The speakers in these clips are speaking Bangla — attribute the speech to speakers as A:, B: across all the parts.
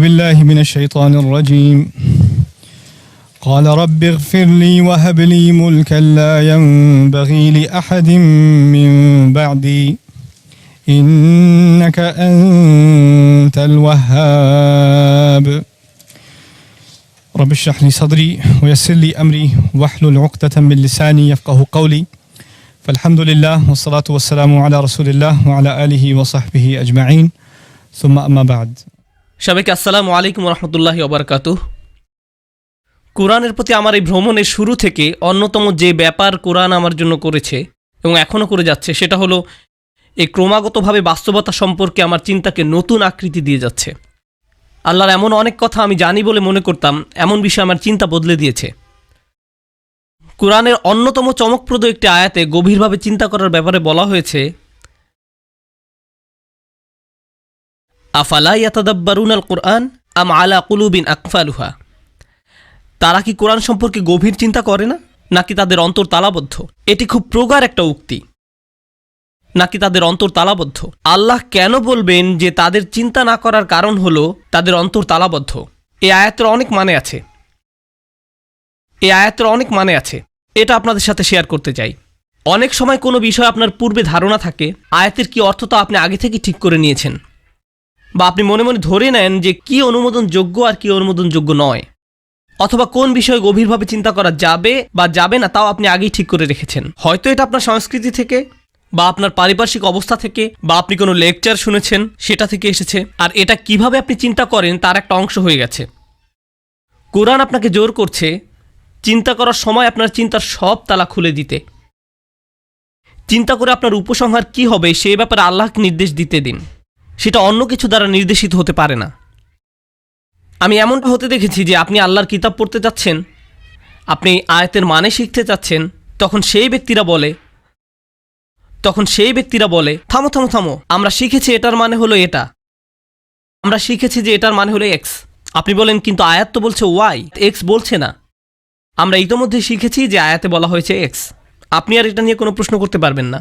A: بالله من الشيطان الرجيم قال رب اغفر لي وهب لي ملكا لا ينبغي لأحد من بعدي إنك أنت الوهاب رب اشرح لي صدري ويسر لي أمري واحلل عقدة من لساني يفقه قولي فالحمد لله والصلاة والسلام على رسول الله وعلى آله وصحبه أجمعين ثم أما بعد
B: সবাইকে আসসালামু আলাইকুম রহমতুল্লাহি ওবারাকাতুহ। কোরআনের প্রতি আমার এই ভ্রমণের শুরু থেকে অন্যতম যে ব্যাপার কোরআন আমার জন্য করেছে এবং এখনও করে যাচ্ছে সেটা হলো এই ক্রমাগতভাবে বাস্তবতা সম্পর্কে আমার চিন্তাকে নতুন আকৃতি দিয়ে যাচ্ছে। আল্লাহর এমন অনেক কথা আমি জানি বলে মনে করতাম, এমন বিষয়ে আমার চিন্তা বদলে দিয়েছে। কোরআনের অন্যতম চমকপ্রদ একটি আয়াতে গভীরভাবে চিন্তা করার ব্যাপারে বলা হয়েছে, আফালা ইয়াতাদাব্বারুনাল কুরআন আম আলা কুলুবিন আকফালুহা। তারা কি কোরআন সম্পর্কে গভীর চিন্তা করে না, নাকি তাদের অন্তর তালাবদ্ধ? এটি খুব প্রগাঢ় একটা উক্তি। নাকি তাদের অন্তর তালাবদ্ধ? আল্লাহ কেন বলবেন যে তাদের চিন্তা না করার কারণ হলো তাদের অন্তর তালাবদ্ধ? এই আয়াতের অনেক মানে আছে। এটা আপনাদের সাথে শেয়ার করতে চাই। অনেক সময় কোনো বিষয় আপনার পূর্বে ধারণা থাকে, আয়াতের কি অর্থ তা আপনি আগে থেকে ঠিক করে নিয়েছেন, বা আপনি মনে মনে ধরে নেন যে কি অনুমোদনযোগ্য আর কি অনুমোদনযোগ্য নয়, অথবা কোন বিষয়ে গভীরভাবে চিন্তা করা যাবে বা যাবে না তাও আপনি আগেই ঠিক করে রেখেছেন। হয়তো এটা আপনার সংস্কৃতি থেকে, বা আপনার পারিপার্শ্বিক অবস্থা থেকে, বা আপনি কোনো লেকচার শুনেছেন সেটা থেকে এসেছে। আর এটা কিভাবে আপনি চিন্তা করেন তার একটা অংশ হয়ে গেছে। কোরআন আপনাকে জোর করছে চিন্তা করার সময় আপনার চিন্তার সব তালা খুলে দিতে। চিন্তা করে আপনার উপসংহার কি হবে সে ব্যাপারে আল্লাহকে নির্দেশ দিতে দিন। সেটা অন্য কিছু দ্বারা নির্দেশিত হতে পারে না। আমি এমনটা হতে দেখেছি যে আপনি আল্লাহর কিতাব পড়তে যাচ্ছেন, আপনি আয়াতের মানে শিখতে চাচ্ছেন, তখন সেই ব্যক্তিরা বলে থামো থামো থামো, আমরা শিখেছি এটার মানে হলো এটা, আমরা শিখেছি যে এটার মানে হলো এক্স। আপনি বলেন কিন্তু আয়াত তো বলছে ওয়াই, এক্স বলছে না। আমরা ইতোমধ্যে শিখেছি যে আয়াতে বলা হয়েছে এক্স। আপনি আর এটা নিয়ে কোনো প্রশ্ন করতে পারবেন না।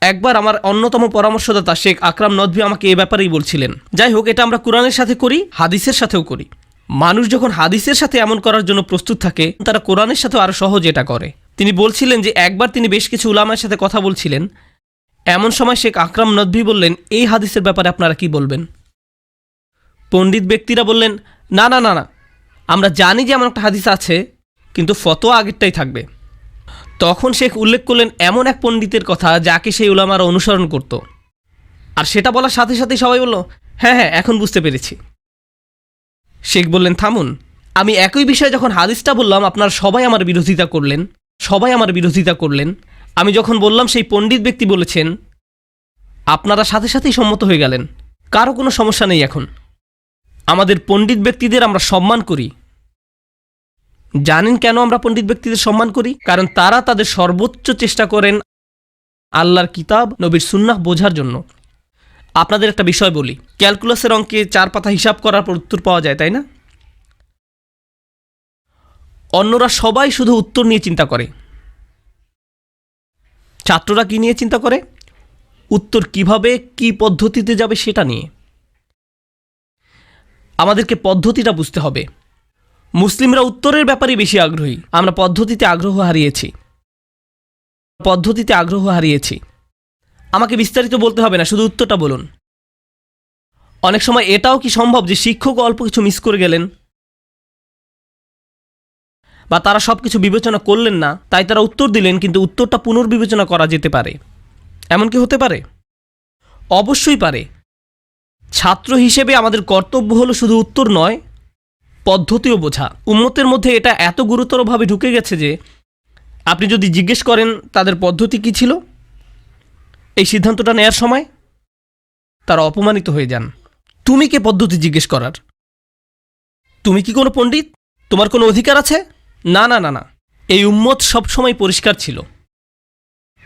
B: একবার আমার অন্যতম পরামর্শদাতা শেখ আকরাম নদভী আমাকে এ ব্যাপারেই বলছিলেন। যাই হোক, এটা আমরা কোরআনের সাথে করি, হাদিসের সাথেও করি। মানুষ যখন হাদিসের সাথে এমন করার জন্য প্রস্তুত থাকে, তারা কোরআনের সাথেও আরও সহজ এটা করে। তিনি বলছিলেন যে একবার তিনি বেশ কিছু উলামার সাথে কথা বলছিলেন, এমন সময় শেখ আকরাম নদভী বললেন, এই হাদিসের ব্যাপারে আপনারা কি বলবেন? পণ্ডিত ব্যক্তিরা বললেন, না না না না, আমরা জানি যে এমন একটা হাদিস আছে, কিন্তু ফতোয়া আগেরটাই থাকবে। তখন শেখ উল্লেখ করলেন এমন এক পণ্ডিতের কথা যাকে সেই উলামারা অনুসরণ করত। আর সেটা বলার সাথে সাথেই সবাই বলল, হ্যাঁ হ্যাঁ, এখন বুঝতে পেরেছি। শেখ বললেন, থামুন, আমি একই বিষয়ে যখন হাদিসটা বললাম আপনারা সবাই আমার বিরোধিতা করলেন। আমি যখন বললাম সেই পণ্ডিত ব্যক্তি বলেছেন, আপনারা সাথে সাথেই সম্মত হয়ে গেলেন। কারো কোনো সমস্যা নেই। এখন আমাদের পণ্ডিত ব্যক্তিদের আমরা সম্মান করি। জানেন কেন আমরা পণ্ডিত ব্যক্তিদের সম্মান করি? কারণ তারা তাদের সর্বোচ্চ চেষ্টা করেন আল্লাহর কিতাব, নবীর সুন্নাহ বোঝার জন্য। আপনাদের একটা বিষয় বলি, ক্যালকুলাসের অঙ্কে 4 পাতা হিসাব করার পর উত্তর পাওয়া যায়, তাই না? অন্যরা সবাই শুধু উত্তর নিয়ে চিন্তা করে। ছাত্ররা কি নিয়ে চিন্তা করে? উত্তর কিভাবে, কি পদ্ধতিতে যাবে সেটা নিয়ে। আমাদেরকে পদ্ধতিটা বুঝতে হবে। মুসলিমরা উত্তরের ব্যাপারে বেশি আগ্রহী, আমরা পদ্ধতিতে আগ্রহ হারিয়েছি। আমাকে বিস্তারিত বলতে হবে না, শুধু উত্তরটা বলুন। অনেক সময় এটাও কি সম্ভব যে শিক্ষক অল্প কিছু মিস করে গেলেন, বা তারা সব কিছু বিবেচনা করলেন না, তাই তারা উত্তর দিলেন, কিন্তু উত্তরটা পুনর্বিবেচনা করা যেতে পারে? এমন কি হতে পারে? অবশ্যই পারে। ছাত্র হিসেবে আমাদের কর্তব্য হলো শুধু উত্তর নয়, পদ্ধতিও বোঝা। উম্মতের মধ্যে এটা এত গুরুতরভাবে ঢুকে গেছে যে আপনি যদি জিজ্ঞেস করেন তাদের পদ্ধতি কি ছিল এই সিদ্ধান্তটা নেয়ার সময়, তারা অপমানিত হয়ে যান। তুমি কে পদ্ধতি জিজ্ঞেস করার? তুমি কি কোনো পণ্ডিত? তোমার কোনো অধিকার আছে? না না না না, এই উম্মত সবসময় পরিষ্কার ছিল।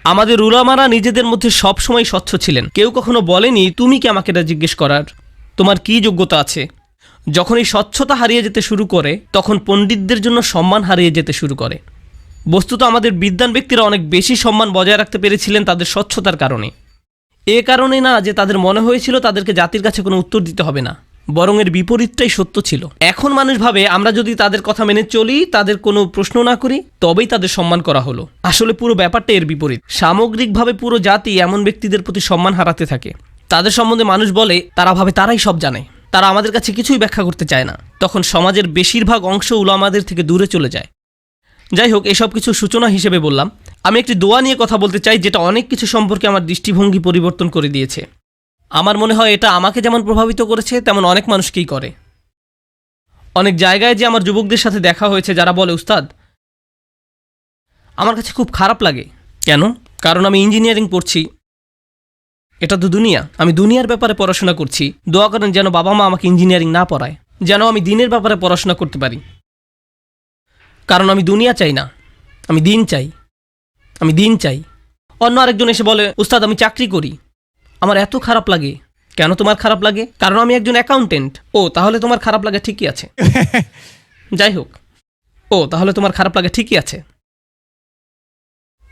B: আমাদের উলামারা নিজেদের মধ্যে সবসময় স্বচ্ছ ছিলেন। কেউ কখনো বলেনি তুমি কি আমাকে এটা জিজ্ঞেস করার, তোমার কি যোগ্যতা আছে। যখন এই স্বচ্ছতা হারিয়ে যেতে শুরু করে, তখন পণ্ডিতদের জন্য সম্মান হারিয়ে যেতে শুরু করে। বস্তুত আমাদের বিদ্বান ব্যক্তিরা অনেক বেশি সম্মান বজায় রাখতে পেরেছিলেন তাদের স্বচ্ছতার কারণে। এ কারণে না যে তাদের মনে হয়েছিল তাদেরকে জাতির কাছে কোনো উত্তর দিতে হবে না। বরং এর বিপরীতটাই সত্য ছিল। এখন মানুষ ভাবে আমরা যদি তাদের কথা মেনে চলি, তাদের কোনো প্রশ্ন না করি, তবেই তাদের সম্মান করা হলো। আসলে পুরো ব্যাপারটা এর বিপরীত। সামগ্রিকভাবে পুরো জাতি এমন ব্যক্তিদের প্রতি সম্মান হারাতে থাকে। তাদের সম্বন্ধে মানুষ বলে তারা ভাবে তারাই সব জানে, তারা আমাদের কাছে কিছুই ব্যাখ্যা করতে চায় না। তখন সমাজের বেশিরভাগ অংশ উলামাদের থেকে দূরে চলে যায়। যাই হোক, এসব কিছু সূচনা হিসেবে বললাম। আমি একটি দোয়া নিয়ে কথা বলতে চাই, যেটা অনেক কিছু সম্পর্কে আমার দৃষ্টিভঙ্গি পরিবর্তন করে দিয়েছে। আমার মনে হয় এটা আমাকে যেমন প্রভাবিত করেছে, তেমন অনেক মানুষকেই করে। অনেক জায়গায় যে আমার যুবকদের সাথে দেখা হয়েছে যারা বলে, উস্তাদ আমার কাছে খুব খারাপ লাগে। কেন? কারণ আমি ইঞ্জিনিয়ারিং পড়ছি, এটা তো দুনিয়া, আমি দুনিয়ার ব্যাপারে পড়াশোনা করছি। দোয়া করেন যেন বাবা মা আমাকে ইঞ্জিনিয়ারিং না পড়ায়, যেন আমি দিনের ব্যাপারে পড়াশোনা করতে পারি। কারণ আমি দুনিয়া চাই না, আমি দিন চাই, আমি দিন চাই। অন্য আরেকজন এসে বলে, উস্তাদ আমি চাকরি করি, আমার এত খারাপ লাগে। কেন তোমার খারাপ লাগে? কারণ আমি একজন অ্যাকাউন্টেন্ট। ও তাহলে তোমার খারাপ লাগে ঠিকই আছে। যাই হোক, ও তাহলে তোমার খারাপ লাগে ঠিকই আছে,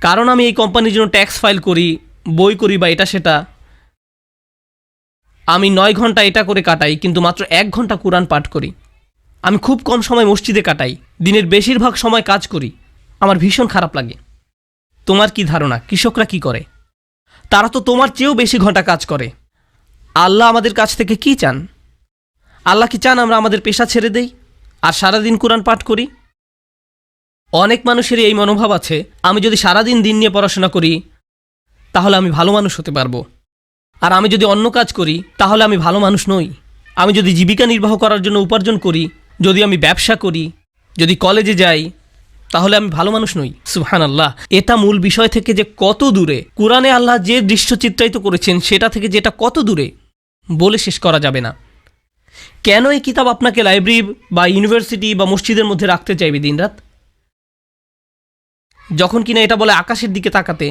B: কারণ আমি এই কোম্পানির জন্য ট্যাক্স ফাইল করি, বই করি বা এটা সেটা। আমি 9 ঘন্টা এটা করে কাটাই, কিন্তু মাত্র 1 ঘন্টা কোরআন পাঠ করি। আমি খুব কম সময় মসজিদে কাটাই, দিনের বেশিরভাগ সময় কাজ করি, আমার ভীষণ খারাপ লাগে। তোমার কি ধারণা কৃষকরা কি করে? তারা তো তোমার চেয়েও বেশি ঘন্টা কাজ করে। আল্লাহ আমাদের কাছ থেকে কি চান? আল্লাহ কি চান আমরা আমাদের পেশা ছেড়ে দেই আর সারাদিন কোরআন পাঠ করি? অনেক মানুষের এই মনোভাব আছে, আমি যদি সারাদিন দিন নিয়ে পড়াশোনা করি তাহলে আমি ভালো মানুষ হতে পারবো, আর আমি যদি অন্য কাজ করি তাহলে আমি ভালো মানুষ নই। আমি যদি জীবিকা নির্বাহ করার জন্য উপার্জন করি, যদি আমি ব্যবসা করি, যদি কলেজে যাই, তাহলে আমি ভালো মানুষ নই। সুবহানাল্লাহ, এটা মূল বিষয় থেকে যে কত দূরে। কোরআনে আল্লাহ যে দৃশ্য চিত্রায়িত করেছেন সেটা থেকে যেটা কত দূরে বলে শেষ করা যাবে না। কেন এই কিতাব আপনাকে লাইব্রেরি বা ইউনিভার্সিটি বা মসজিদের মধ্যে রাখতে চাইবে দিনরাত? যখন কিনা এটা বলে আকাশের দিকে তাকাতে,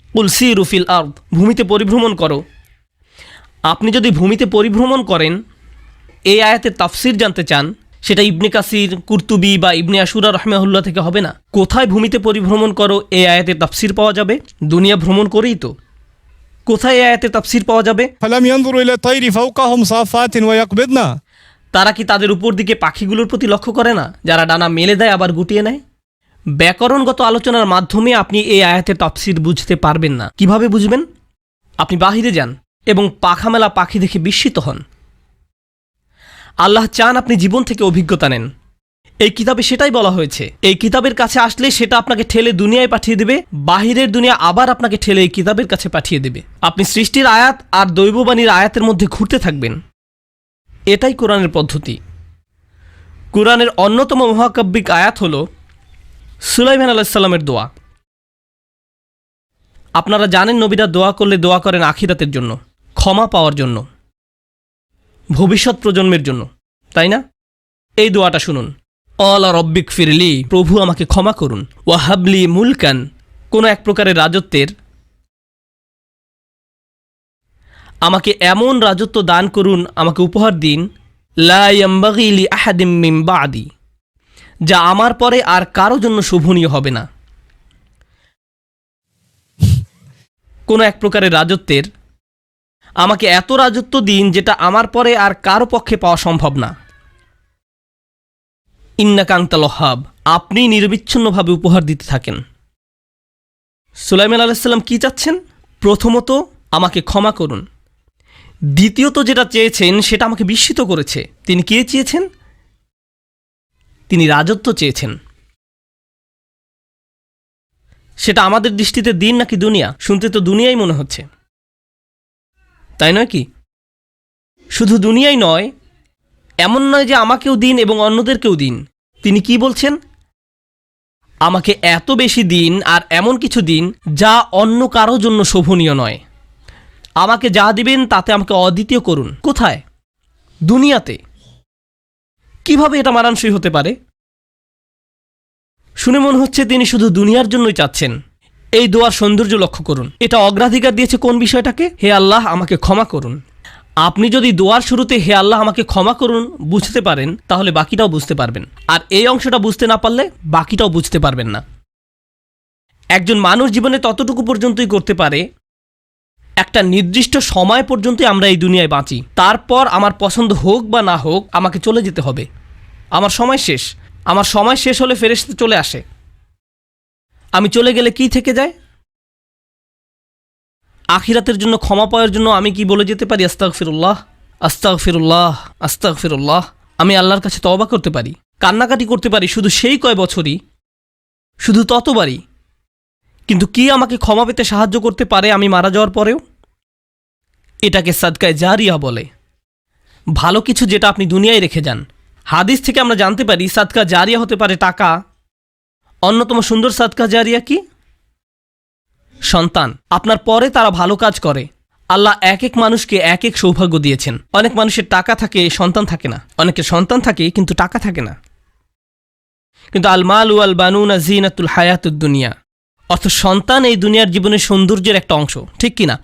B: কুল সিরু ফিল আরদ, ভূমিতে পরিভ্রমণ করো। আপনি যদি ভূমিতে পরিভ্রমণ করেন, এই আয়াতের তাফসির জানতে চান, সেটা ইবনে কাসির, কুরতুবি বা ইবনে আশুরা রাহমাহুল্লাহ থেকে হবে না। কোথায় ভূমিতে পরিভ্রমণ করো এই আয়াতের তাফসির পাওয়া যাবে? দুনিয়া ভ্রমণ করেই তো। কোথায় এই আয়াতের তাফসির পাওয়া যাবে?
A: فلم ينظروا إلى الطير فوقهم صافات ويقبضن।
B: তারা কি তাদের উপর দিকে পাখিগুলোর প্রতি লক্ষ্য করে না, যারা ডানা মেলে দেয় আবার গুটিয়ে নেয়? ব্যাকরণগত আলোচনার মাধ্যমে আপনি এই আয়াতের তাফসির বুঝতে পারবেন না। কিভাবে বুঝবেন? আপনি বাহিরে যান এবং পাখা মেলা পাখি দেখে বিস্মিত হন। আল্লাহ চান আপনি জীবন থেকে অভিজ্ঞতা নেন। এই কিতাবে সেটাই বলা হয়েছে। এই কিতাবের কাছে আসলে সেটা আপনাকে ঠেলে দুনিয়ায় পাঠিয়ে দেবে, বাহিরের দুনিয়া আবার আপনাকে ঠেলে এই কিতাবের কাছে পাঠিয়ে দেবে। আপনি সৃষ্টির আয়াত আর দৈববাণীর আয়াতের মধ্যে ঘুরতে থাকবেন। এটাই কোরআনের পদ্ধতি। কোরআনের অন্যতম মহাকাব্যিক আয়াত হল সুলাইমান আলাইহিস সালামের দোয়া। আপনারা জানেন নবীরা দোয়া করলে দোয়া করেন আখিরাতের জন্য, ক্ষমা পাওয়ার জন্য, ভবিষ্যৎ প্রজন্মের জন্য, তাই না? এই দোয়াটা শুনুন, আলা রব্বিক ফিরলি, প্রভু আমাকে ক্ষমা করুন, ওয়াহাবলি মুলকান, কোন এক প্রকারের রাজত্বের, আমাকে এমন রাজত্ব দান করুন, আমাকে উপহার দিন, লা ইয়ামবাগি লি আহাদিম মিন বাদি, যা আমার পরে আর কারো জন্য শোভনীয় হবে না। কোন এক প্রকারের রাজত্বের, আমাকে এত রাজত্ব দিন যেটা আমার পরে আর কারো পক্ষে পাওয়া সম্ভব না। ইন্নাকা আনতাল ওয়াহ্হাব, আপনি নিরবিচ্ছিন্নভাবে উপহার দিতে থাকেন। সুলাইমান আলাইহিস সালাম কি চাচ্ছেন? প্রথমত আমাকে ক্ষমা করুন, দ্বিতীয়ত যেটা চেয়েছেন সেটা আমাকে বিস্মিত করেছে। তিনি কি চেয়েছেন? তিনি রাজত্ব চেয়েছেন। সেটা আমাদের দৃষ্টিতে দিন নাকি দুনিয়া? শুনতে তো দুনিয়াই মনে হচ্ছে, তাই নয় কি? শুধু দুনিয়াই নয়, এমন নয় যে আমাকেও দিন এবং অন্যদেরকেও দিন। তিনি কি বলছেন? আমাকে এত বেশি দিন আর এমন কিছু দিন যা অন্য কারো জন্য শোভনীয় নয়। আমাকে যা দিবেন তাতে আমাকে অদ্বিতীয় করুন। কোথায়? দুনিয়াতে। কিভাবে এটা মানানসই হতে পারে? শুনে মনে হচ্ছে তিনি শুধু দুনিয়ার জন্যই চাচ্ছেন। এই দোয়ার সৌন্দর্য লক্ষ্য করুন। এটা অগ্রাধিকার দিয়েছে কোন বিষয়টাকে? হে আল্লাহ আমাকে ক্ষমা করুন। আপনি যদি দোয়ার শুরুতে হে আল্লাহ আমাকে ক্ষমা করুন বুঝতে পারেন, তাহলে বাকিটাও বুঝতে পারবেন। আর এই অংশটা বুঝতে না পারলে বাকিটাও বুঝতে পারবেন না। একজন মানুষ জীবনে ততটুকু পর্যন্তই করতে পারে একটা নির্দিষ্ট সময় পর্যন্তই আমরা এই দুনিয়ায় বাঁচি, তারপর আমার পছন্দ হোক বা না হোক আমাকে চলে যেতে হবে। আমার সময় শেষ। আমার সময় শেষ হলে ফেরেশতা চলে আসে। আমি চলে গেলে কি থেকে যায়? আখিরাতের জন্য ক্ষমা পাওয়ার জন্য আমি কি বলে যেতে পারি? আস্তাগফিরুল্লাহ, আস্তাগফিরুল্লাহ, আস্তাগফিরুল্লাহ। আমি আল্লাহর কাছে তওবা করতে পারি, কান্নাকাটি করতে পারি, শুধু সেই কয় বছরই, শুধু ততবারই। কিন্তু কি আমাকে ক্ষমা পেতে সাহায্য করতে পারে আমি মারা যাওয়ার পরেও? এটাকে সাদকায়ে জারিয়া বলে। ভালো কিছু যেটা আপনি দুনিয়ায় রেখে যান। হাদিস থেকে আমরা জানতে পারি সাদকা জারিয়া হতে পারে টাকা। অন্যতম সুন্দর সাদকা জারিয়া কি? সন্তান। আপনার পরে তারা ভালো কাজ করে। আল্লাহ এক এক মানুষকে এক এক সৌভাগ্য দিয়েছেন। অনেক মানুষের টাকা থাকে, সন্তান থাকে না। অনেকের সন্তান থাকে কিন্তু টাকা থাকে না। কিন্তু আল মাল ওয়াল বানুনা জিনাতুল হায়াতুদ দুনিয়া, অর্থ সন্তান এই দুনিয়ার জীবনের সৌন্দর্যের একটা অংশ, ঠিক কিনা?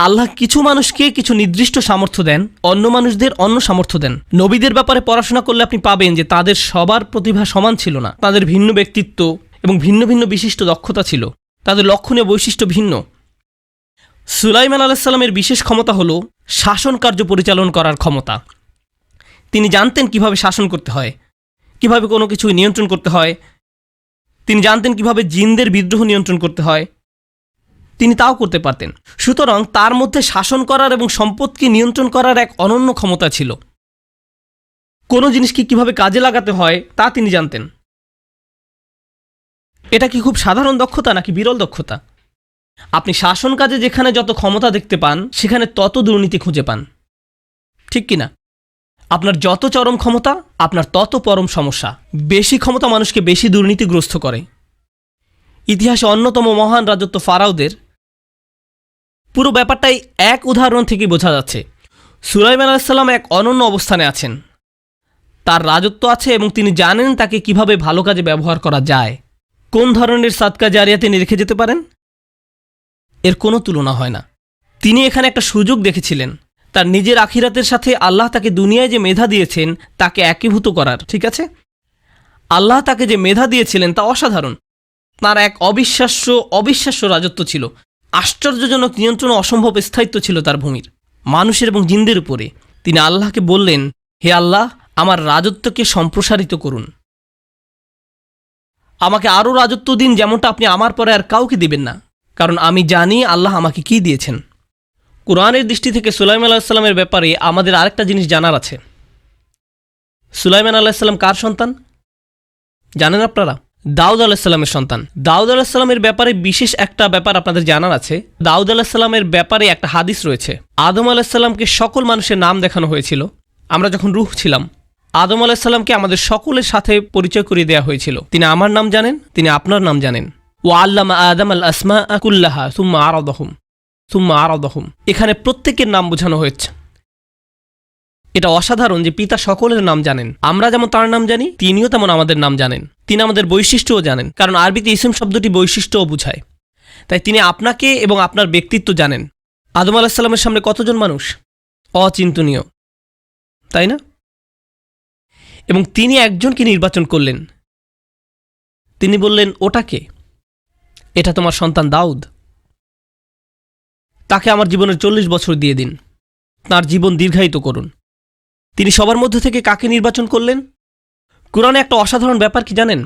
B: আল্লাহ কিছু মানুষকে কিছু নির্দিষ্ট সামর্থ্য দেন, অন্য মানুষদের অন্য সামর্থ্য দেন। নবীদের ব্যাপারে পড়াশোনা করলে আপনি পাবেন যে তাদের সবার প্রতিভা সমান ছিল না। তাদের ভিন্ন ব্যক্তিত্ব এবং ভিন্ন ভিন্ন বিশিষ্ট দক্ষতা ছিল। তাদের লক্ষণীয় বৈশিষ্ট্য ভিন্ন। সুলাইমান আলাইহিস সালামের বিশেষ ক্ষমতা হলো শাসন কার্য পরিচালন করার ক্ষমতা। তিনি জানতেন কিভাবে শাসন করতে হয়, কিভাবে কোনো কিছু নিয়ন্ত্রণ করতে হয়। তিনি জানতেন কিভাবে জিনদের বিদ্রোহ নিয়ন্ত্রণ করতে হয়। তিনি তাও করতে পারতেন। সুতরাং তার মধ্যে শাসন করার এবং সম্পদকে নিয়ন্ত্রণ করার এক অনন্য ক্ষমতা ছিল। কোনো জিনিসকে কিভাবে কাজে লাগাতে হয় তা তিনি জানতেন। এটা কি খুব সাধারণ দক্ষতা নাকি বিরল দক্ষতা? আপনি শাসন কাজে যেখানে যত ক্ষমতা দেখতে পান সেখানে তত দুর্নীতি খুঁজে পান, ঠিক কিনা? আপনার যত চরম ক্ষমতা আপনার তত পরম সমস্যা। বেশি ক্ষমতা মানুষকে বেশি দুর্নীতিগ্রস্ত করে। ইতিহাসে অন্যতম মহান রাজত্ব ফারাওদের পুরো ব্যাপারটাই এক উদাহরণ থেকে বোঝা যাচ্ছে। সুলাইমান আলাইহিস সালাম এক অনন্য অবস্থানে আছেন। তার রাজত্ব আছে এবং তিনি জানেন তাকে কিভাবে ভালো কাজে ব্যবহার করা যায়। কোন ধরনের সাদকা জারিয়া তিনি রেখে যেতে পারেন এর কোনো তুলনা হয় না। তিনি এখানে একটা সুযোগ দেখেছিলেন তার নিজের আখিরাতের সাথে আল্লাহ তাকে দুনিয়ায় যে মেধা দিয়েছেন তাকে একীভূত করার। ঠিক আছে, আল্লাহ তাকে যে মেধা দিয়েছিলেন তা অসাধারণ। তার এক অবিশ্বাস্য রাজত্ব ছিল। আশ্চর্যজনক নিয়ন্ত্রণ, অসম্ভব স্থায়িত্ব ছিল তার ভূমির, মানুষের এবং জিনদের উপরে। তিনি আল্লাহকে বললেন, হে আল্লাহ, আমার রাজত্বকে সম্প্রসারিত করুন। আমাকে আরও রাজত্ব দিন, যেমনটা আপনি আমার পরে আর কাউকে দিবেন না, কারণ আমি জানি আল্লাহ আমাকে কি দিয়েছেন। কোরআনের দৃষ্টি থেকে সুলাইমান আলাইহিস সালামের ব্যাপারে আমাদের আরেকটা জিনিস জানার আছে। সুলাইমান আলাইহিস সালাম কার সন্তান জানেন আপনারা? দাউদ আলাইহিস সালামের সন্তান। দাউদ আলাইহিস সালামের ব্যাপারে বিশেষ একটা ব্যাপার আপনাদের জানার আছে। দাউদ আলাইহিস সালামের ব্যাপারে একটা হাদিস রয়েছে। আদম আলাইহিস সালামকে সকল মানুষের নাম দেখানো হয়েছিল। আমরা যখন রূহ ছিলাম, আদম আলাইহিস সালামকে আমাদের সকলের সাথে পরিচয় করিয়ে দেওয়া হয়েছিল। তিনি আমার নাম জানেন, তিনি আপনার নাম জানেন। ওয়া আল্লামা আদম আল আসমা কুল্লাহা সুম্মা আরাদাহুম। এখানে প্রত্যেকের নাম বোঝানো হয়েছে। এটা অসাধারণ যে পিতা সকলের নাম জানেন। আমরা যেমন তার নাম জানি, তিনিও তেমন আমাদের নাম জানেন। তিনি আমাদের বৈশিষ্ট্যও জানেন, কারণ আরবিতে ইসম শব্দটি বৈশিষ্ট্যও বোঝায়। তাই তিনি আপনাকে এবং আপনার ব্যক্তিত্ব জানেন। আদম আলাইহিস সালামের সামনে কতজন মানুষ অচিন্তনীয়, তাই না? এবং তিনি একজনকে নির্বাচন করলেন। তিনি বললেন, ওটাকে, এটা তোমার সন্তান দাউদ। তাকে আমার জীবনের 40 বছর দিয়ে দিন, তার জীবন দীর্ঘায়িত করুন। তিনি সবার মধ্যে থেকে কাকে নির্বাচন করলেন? কোরআনে একটা অসাধারণ ব্যাপার কি জানেন?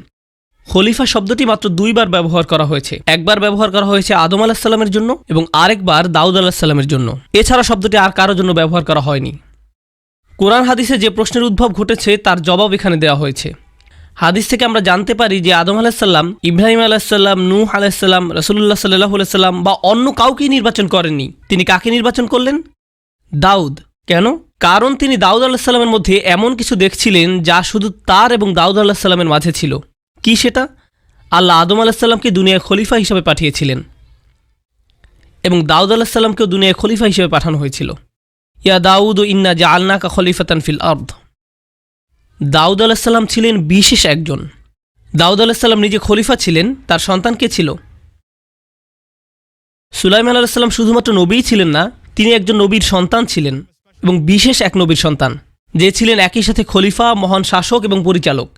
B: খলিফা শব্দটি মাত্র 2 বার ব্যবহার করা হয়েছে। একবার ব্যবহার করা হয়েছে আদম আলাইহিস সালামের জন্য এবং আরেকবার দাউদ আলাইহিস সালামের জন্য। এছাড়া শব্দটি আর কারোর জন্য ব্যবহার করা হয়নি। কোরআন হাদিসে যে প্রশ্নের উদ্ভব ঘটেছে তার জবাব এখানে দেওয়া হয়েছে। হাদিস থেকে আমরা জানতে পারি যে আদম আলাইহিস সালাম, ইব্রাহিম আলাইহিস সালাম, নূহ আলাইহিস সালাম, রাসূলুল্লাহ সাল্লাল্লাহু আলাইহি সাল্লাম বা অন্য কাউকেই নির্বাচন করেননি। তিনি কাকে নির্বাচন করলেন? দাউদ। কেন? কারণ তিনি দাউদ আলাইহিস সালামের মধ্যে এমন কিছু দেখছিলেন যা শুধু তার এবং দাউদ আলাইহিস সালামের মাঝে ছিল। কি সেটা? আল্লাহ আদম আলাইহিস সালামকে দুনিয়ায় খলিফা হিসেবে পাঠিয়েছিলেন এবং দাউদ আলাইহিস সালামকেও দুনিয়ায় খলিফা হিসেবে পাঠানো হয়েছিল। ইয়া দাউদ ইন্না জাআলনাকা খলিফাতান ফিল আরদ। দাউদ আলাইহিস সালাম ছিলেন বিশেষ একজন। দাউদ আলাইহিস সালাম নিজে খলিফা ছিলেন। তার সন্তান কে ছিল? সুলাইমান আলাইহিস সালাম শুধুমাত্র নবীই ছিলেন না, তিনি একজন নবীর সন্তান ছিলেন এবং বিশেষ এক নবীর সন্তান, যে ছিলেন একই সাথে খলিফা, মহান শাসক এবং পরিচালক।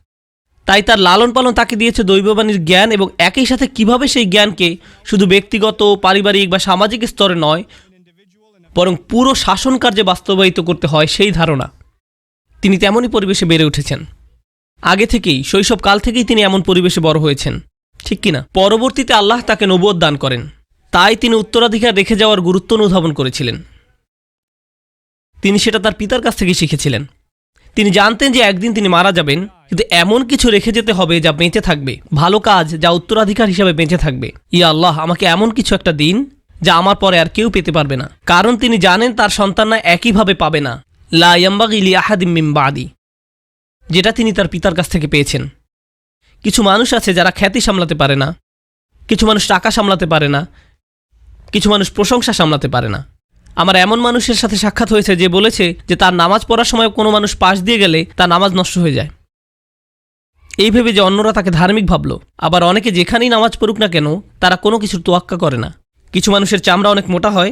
B: তাই তার লালন পালন তাকে দিয়েছে দৈববাণীর জ্ঞান, এবং একই সাথে কিভাবে সেই জ্ঞানকে শুধু ব্যক্তিগত, পারিবারিক বা সামাজিক স্তরে নয়, বরং পুরো শাসন কার্যে বাস্তবায়িত করতে হয় সেই ধারণা। তিনি তেমনই পরিবেশে বেড়ে উঠেছেন। আগে থেকেই, শৈশবকাল থেকেই তিনি এমন পরিবেশে বড় হয়েছেন, ঠিক কিনা? পরবর্তীতে আল্লাহ তাকে নবুয়ত দান করেন, তাই তিনি উত্তরাধিকার রেখে যাওয়ার গুরুত্ব অনুধাবন করেছিলেন। তিনি সেটা তার পিতার কাছ থেকে শিখেছিলেন। তিনি জানতেন যে একদিন তিনি মারা যাবেন, কিন্তু এমন কিছু রেখে যেতে হবে যা বেঁচে থাকবে, ভালো কাজ যা উত্তরাধিকার হিসাবে বেঁচে থাকবে। ইয়া আল্লাহ, আমাকে এমন কিছু একটা দিন যা আমার পরে আর কেউ পেতে পারবে না, কারণ তিনি জানেন তার সন্তানরা একইভাবে পাবে না। লা ইয়ামবাগি লি আহাদিম মিন বাদি, যেটা তিনি তার পিতার কাছ থেকে পেয়েছেন। কিছু মানুষ আছে যারা খ্যাতি সামলাতে পারে না, কিছু মানুষ টাকা সামলাতে পারে না, কিছু মানুষ প্রশংসা সামলাতে পারে না। আমার এমন মানুষের সাথে সাক্ষাৎ হয়েছে যে বলেছে যে তার নামাজ পড়ার সময় কোনো মানুষ পাশ দিয়ে গেলে তার নামাজ নষ্ট হয়ে যায়, এই ভেবে যে অন্যরা তাকে ধার্মিক ভাবল। আবার অনেকে যেখানেই নামাজ পড়ুক না কেন তারা কোনো কিছুর তোয়াক্কা করে না। কিছু মানুষের চামড়া অনেক মোটা হয়,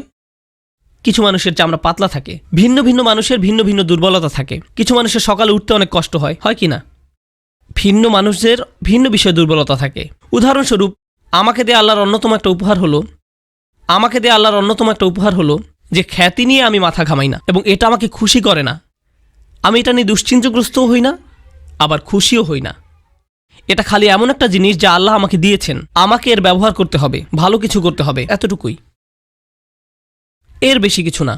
B: কিছু মানুষের চামড়া পাতলা থাকে। ভিন্ন ভিন্ন মানুষের ভিন্ন ভিন্ন দুর্বলতা থাকে। কিছু মানুষের সকালে উঠতে অনেক কষ্ট হয়, হয় কি না? ভিন্ন মানুষের ভিন্ন বিষয়ে দুর্বলতা থাকে। উদাহরণস্বরূপ, আমাকে দেয়া আল্লাহর অন্যতম একটা উপহার হলো যে খ্যাতি নিয়ে আমি মাথা ঘামাই না, এবং এটা আমাকে খুশি করে না। আমি এটা নিয়ে দুশ্চিন্তাগ্রস্তও হই না, আবার খুশিও হই না। এটা খালি এমন একটা জিনিস যা আল্লাহ আমাকে দিয়েছেন, আমাকে এর ব্যবহার করতে হবে, ভালো কিছু করতে হবে, এতটুকুই, এর বেশি কিছু না।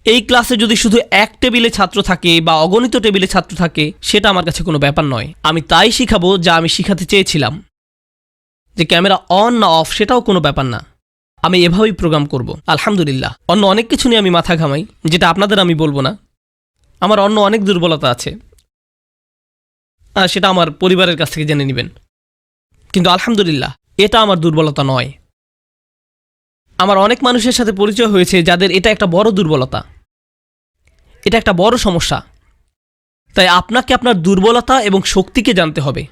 B: এই ক্লাসে যদি শুধু এক টেবিলে ছাত্র থাকে বা অগণিত টেবিলে ছাত্র থাকে, সেটা আমার কাছে কোনো ব্যাপার নয়। আমি তাই শিখাবো যা আমি শিখাতে চেয়েছিলাম। যে ক্যামেরা অন না অফ সেটাও কোনো ব্যাপার না, আমি এভাবেই প্রোগ্রাম করব। আলহামদুলিল্লাহ, অন্য অনেক কিছু নিয়ে আমি মাথা ঘামাই, যেটা আপনাদের আমি বলবো না। আমার অন্য অনেক দুর্বলতা আছে, সেটা আমার পরিবারের কাছ থেকে জেনে নেবেন, কিন্তু আলহামদুলিল্লাহ এটা আমার দুর্বলতা নয়। আমার অনেক মানুষের সাথে পরিচয় হয়েছে যাদের এটা একটা বড় দুর্বলতা, এটা একটা বড় সমস্যা। তাই আপনাকে আপনার দুর্বলতা এবং শক্তিকে জানতে হবে।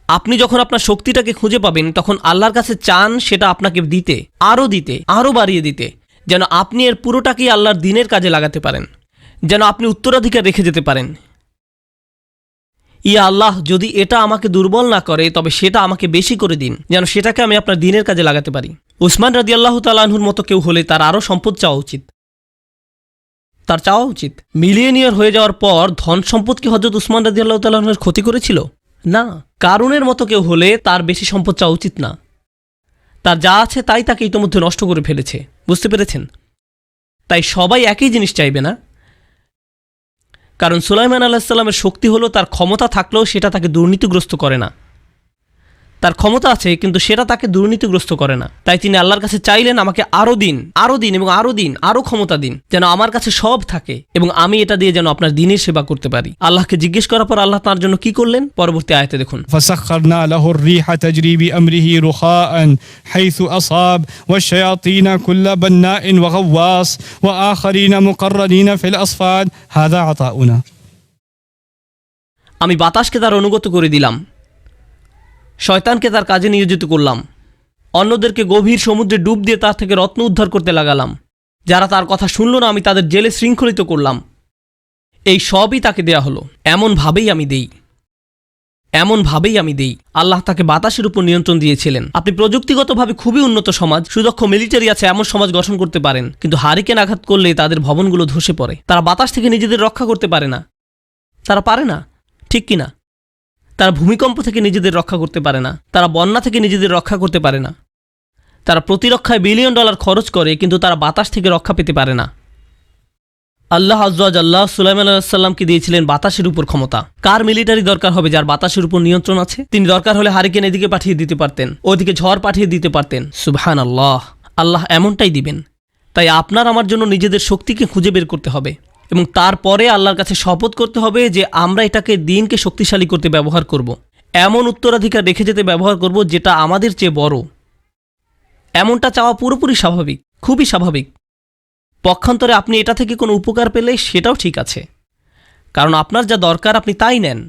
B: আপনি যখন আপনার শক্তিটাকে খুঁজে পাবেন, তখন আল্লাহর কাছে চান সেটা আপনাকে দিতে, আরও বাড়িয়ে দিতে, যেন আপনি এর পুরোটাকেই আল্লাহর দ্বীনের কাজে লাগাতে পারেন, যেন আপনি উত্তরাধিকার রেখে যেতে পারেন। ইয়া আল্লাহ, যদি এটা আমাকে দুর্বল না করে তবে সেটা আমাকে বেশি করে দিন, যেন সেটাকে আমি আপনার দ্বীনের কাজে লাগাতে পারি। উসমান রাদিয়াল্লাহু তাআলা আনহুর মতো কেউ হলে তার আরও সম্পদ চাওয়া উচিত, তার চাওয়া উচিত। মিলিয়নিয়ার হয়ে যাওয়ার পর ধন সম্পদ কি হযরত উসমান রাদিয়াল্লাহু তাআলা আনহুর ক্ষতি করেছিল? না। কারুনের মতো কেউ হলে তার বেশি সম্পদ চাওয়া উচিত না। তার যা আছে তাই তাকে ইতোমধ্যে নষ্ট করে ফেলেছে, বুঝতে পেরেছেন? তাই সবাই একই জিনিস চাইবে না, কারণ সুলাইমান আলাইহিস সালামের শক্তি হলো তার ক্ষমতা থাকলেও সেটা তাকে দুর্নীতিগ্রস্ত করে না। তার ক্ষমতা আছে কিন্তু সেটা তাকে দুর্নীতিগ্রস্ত করে না। তাই তিনি আল্লাহর কাছে চাইলেন, আমাকে আরও দিন, এবং আরও ক্ষমতা দিন, যেন আমার কাছে সব থাকে এবং আমি এটা দিয়ে যেন আপনার দ্বীনের সেবা করতে পারি। আল্লাহকে জিজ্ঞেস করার পর আল্লাহ তার জন্য কি করলেন পরবর্তী আয়াতে দেখুন।
A: فسخرنا له الريح تجري بأمره رخاء حيث أصاب والشياطين كل بناء وغواص وآخرين مقرنين في الأصفاد هذا عطاؤنا।
B: আমি বাতাসকে তার অনুগত করে দিলাম, শয়তানকে তার কাজে নিয়োজিত করলাম, অন্যদেরকে গভীর সমুদ্রে ডুব দিয়ে তার থেকে রত্ন উদ্ধার করতে লাগালাম। যারা তার কথা শুনল না আমি তাদের জেলে শৃঙ্খলিত করলাম। এই সবই তাকে দেয়া হলো। এমনভাবেই আমি দেই। আল্লাহ তাকে বাতাসের উপর নিয়ন্ত্রণ দিয়েছিলেন। আপনি প্রযুক্তিগতভাবে খুবই উন্নত সমাজ, সুদক্ষ মিলিটারি আছে, এমন সমাজ গঠন করতে পারেন, কিন্তু হারিকেন আঘাত করলে তাদের ভবনগুলো ধসে পড়ে। তারা বাতাস থেকে নিজেদের রক্ষা করতে পারে না, তারা পারে না, ঠিক কিনা? তারা ভূমিকম্প থেকে নিজেদের রক্ষা করতে পারে না, তারা বন্যা থেকে নিজেদের রক্ষা করতে পারে না। তারা প্রতিরক্ষায় $বিলিয়ন খরচ করে, কিন্তু তারা বাতাস থেকে রক্ষা পেতে পারে না। আল্লাহ আজ্জা ওয়া জাল্লা সুলাইমান আলাইহিস সালামকে দিয়েছিলেন বাতাসের উপর ক্ষমতা। কার মিলিটারি দরকার হবে যার বাতাসের উপর নিয়ন্ত্রণ আছে? তিনি দরকার হলে হারিকেন এদিকে পাঠিয়ে দিতে পারতেন, ওদিকে ঝড় পাঠিয়ে দিতে পারতেন। সুবহানাল্লাহ, আল্লাহ এমনটাই দিবেন। তাই আপনার আমার জন্য নিজেদের শক্তিকে খুঁজে বের করতে হবে এবং তারপরে আল্লাহর কাছে শপথ করতে হবে যে আমরা এটাকে দ্বীনকে শক্তিশালী করতে ব্যবহার করব, এমন উত্তরাধিকার রেখে যেতে ব্যবহার করব যেটা আমাদের চেয়ে বড়। এমনটা চাওয়া পুরোপুরি স্বাভাবিক, খুবই স্বাভাবিক। পক্ষান্তরে আপনি এটা থেকে কোনো উপকার পেলে সেটাও ঠিক আছে, কারণ আপনার যা দরকার আপনি তাই নেন,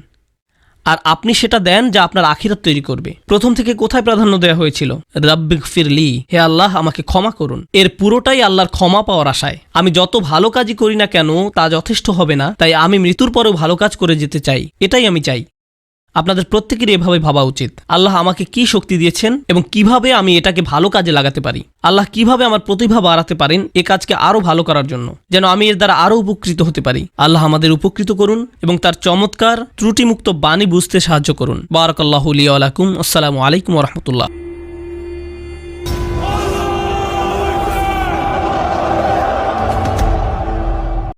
B: আর আপনি সেটা দেন যা আপনার আখিরাত তৈরি করবে। প্রথম থেকে কোথায় প্রাধান্য দেওয়া হয়েছিল? রাব্বিগফিরলি, হে আল্লাহ আমাকে ক্ষমা করুন। এর পুরোটাই আল্লাহর ক্ষমা পাওয়ার আশায়। আমি যত ভালো কাজই করি না কেন তা যথেষ্ট হবে না, তাই আমি মৃত্যুর পরেও ভালো কাজ করে যেতে চাই, এটাই আমি চাই। আপনাদের প্রত্যেকেরই এভাবে ভাবা উচিত, আল্লাহ আমাকে কি শক্তি দিয়েছেন এবং কিভাবে আমি এটাকে ভালো কাজে লাগাতে পারি। আল্লাহ কিভাবে আমার প্রতিভা বাড়াতে পারেন এ কাজকে আরো ভালো করার জন্য, যেন আমি এর দ্বারা আরো উপকৃত হতে পারি। আল্লাহ আমাদের উপকৃত করুন এবং তার চমৎকার ত্রুটিমুক্ত বাণী বুঝতে সাহায্য করুন। বারাকাল্লাহু লি ওয়া লাকুম। আসসালামু আলাইকুম ওয়া রাহমাতুল্লাহ।